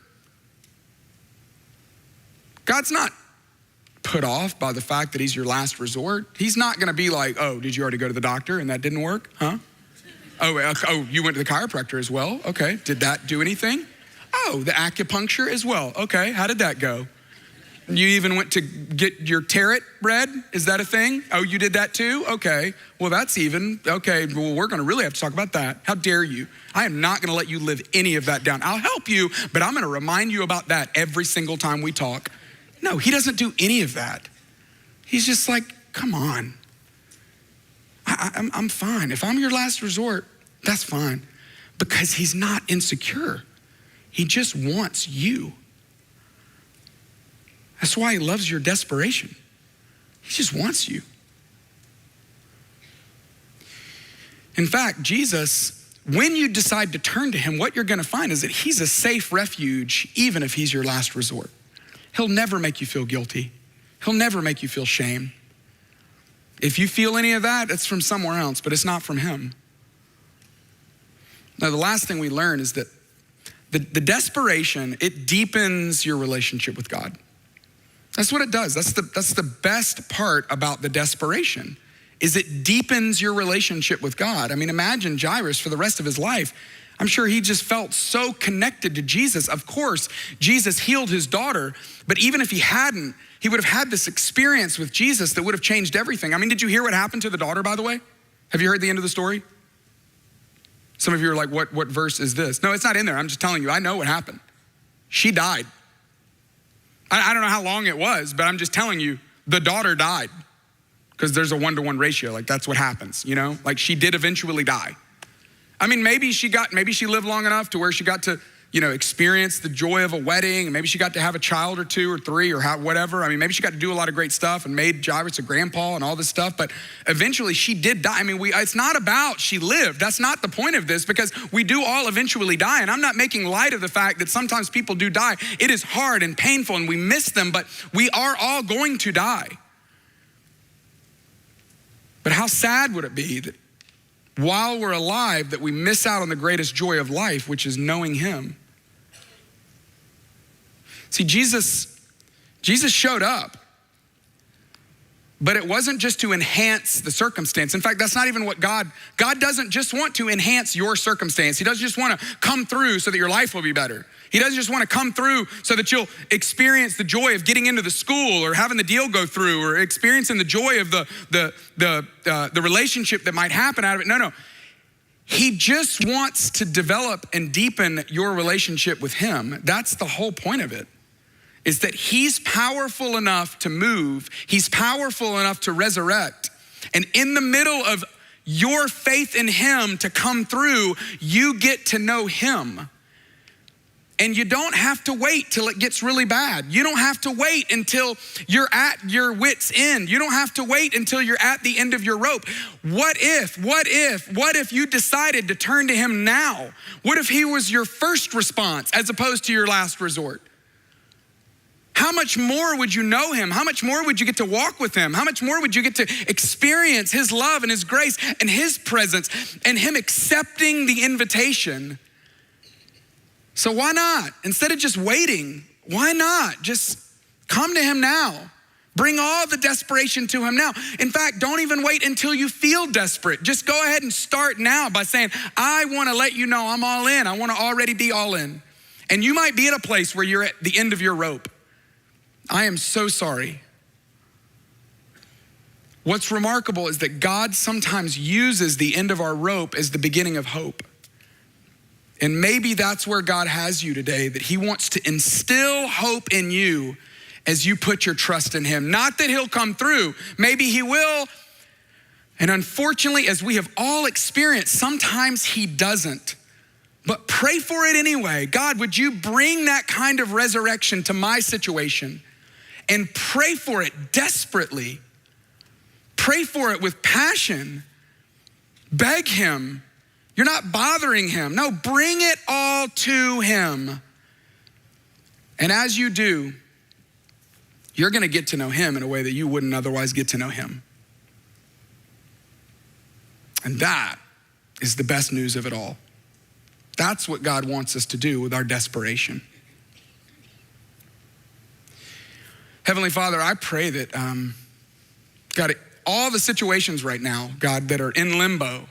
God's not put off by the fact that he's your last resort. He's not gonna be like, oh, did you already go to the doctor and that didn't work? Huh? Oh, you went to the chiropractor as well? Okay, did that do anything? Oh, the acupuncture as well. Okay, how did that go? You even went to get your tarot read? Is that a thing? Oh, you did that too? Okay, well okay, well we're gonna really have to talk about that. How dare you? I am not gonna let you live any of that down. I'll help you, but I'm gonna remind you about that every single time we talk. No, he doesn't do any of that. He's just like, come on. I'm fine. If I'm your last resort, that's fine. Because he's not insecure. He just wants you. That's why he loves your desperation. He just wants you. In fact, Jesus, when you decide to turn to him, what you're gonna find is that he's a safe refuge, even if he's your last resort. He'll never make you feel guilty. He'll never make you feel shame. If you feel any of that, it's from somewhere else, but it's not from him. Now, the last thing we learn is that the desperation, it deepens your relationship with God. That's what it does. That's the best part about the desperation, is it deepens your relationship with God. Imagine Jairus for the rest of his life. I'm sure he just felt so connected to Jesus. Of course, Jesus healed his daughter, but even if he hadn't, he would have had this experience with Jesus that would have changed everything. Did you hear what happened to the daughter, by the way? Have you heard the end of the story? Some of you are like, what verse is this? No, it's not in there. I'm just telling you, I know what happened. She died. I don't know how long it was, but I'm just telling you, the daughter died. Because there's a 1-to-1 ratio, like that's what happens, Like she did eventually die. Maybe she lived long enough to where she got to, experience the joy of a wedding, and maybe she got to have a child or 2 or 3 or whatever. Maybe she got to do a lot of great stuff and made Jairus a grandpa and all this stuff, but eventually she did die. It's not about she lived. That's not the point of this, because we do all eventually die, and I'm not making light of the fact that sometimes people do die. It is hard and painful and we miss them, but we are all going to die. But how sad would it be that while we're alive, that we miss out on the greatest joy of life, which is knowing him? See, Jesus showed up, but it wasn't just to enhance the circumstance. In fact, that's not even what God doesn't just want to enhance your circumstance. He doesn't just want to come through so that your life will be better. He doesn't just want to come through so that you'll experience the joy of getting into the school or having the deal go through or experiencing the joy of the relationship that might happen out of it. No. He just wants to develop and deepen your relationship with him. That's the whole point of it, is that he's powerful enough to move. He's powerful enough to resurrect. And in the middle of your faith in him to come through, you get to know him. And you don't have to wait till it gets really bad. You don't have to wait until you're at your wit's end. You don't have to wait until you're at the end of your rope. What if you decided to turn to him now? What if he was your first response as opposed to your last resort? how much more would you know him? How much more would you get to walk with him? How much more would you get to experience his love and his grace and his presence and him accepting the invitation? So why not? Instead of just waiting, why not just come to him now? Bring all the desperation to him now. In fact, don't even wait until you feel desperate. Just go ahead and start now by saying, I want to let you know I'm all in. I want to already be all in. And you might be at a place where you're at the end of your rope. I am so sorry. What's remarkable is that God sometimes uses the end of our rope as the beginning of hope. And maybe that's where God has you today, that he wants to instill hope in you as you put your trust in him. Not that he'll come through, maybe he will. And unfortunately, as we have all experienced, sometimes he doesn't. But pray for it anyway. God, would you bring that kind of resurrection to my situation? And pray for it desperately. Pray for it with passion. Beg him. You're not bothering him. No, bring it all to him. And as you do, you're gonna get to know him in a way that you wouldn't otherwise get to know him. And that is the best news of it all. That's what God wants us to do with our desperation. Heavenly Father, I pray that, God, all the situations right now, God, that are in limbo,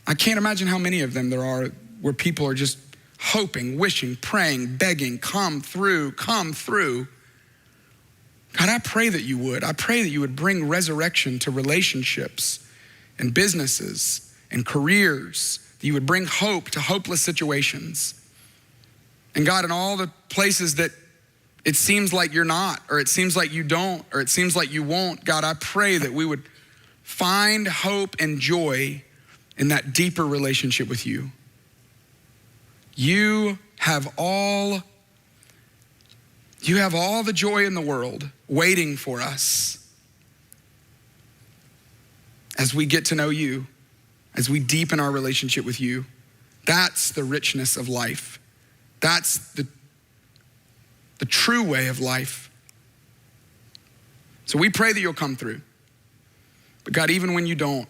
I can't imagine how many of them there are where people are just hoping, wishing, praying, begging, come through, come through. God, I pray that you would. I pray that you would bring resurrection to relationships and businesses and careers, that you would bring hope to hopeless situations. And God, in all the places that it seems like you're not, or it seems like you don't, or it seems like you won't, God, I pray that we would find hope and joy in that deeper relationship with you. You have all the joy in the world waiting for us as we get to know you, as we deepen our relationship with you. That's the richness of life. That's the true way of life. So we pray that you'll come through. But God, even when you don't,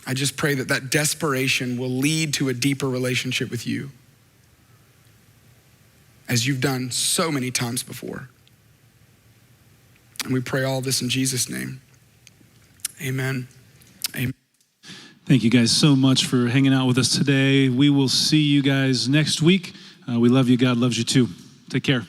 I just pray that that desperation will lead to a deeper relationship with you, as you've done so many times before. And we pray all this in Jesus' name. Amen. Amen. Thank you guys so much for hanging out with us today. We will see you guys next week. We love you. God loves you too. Take care.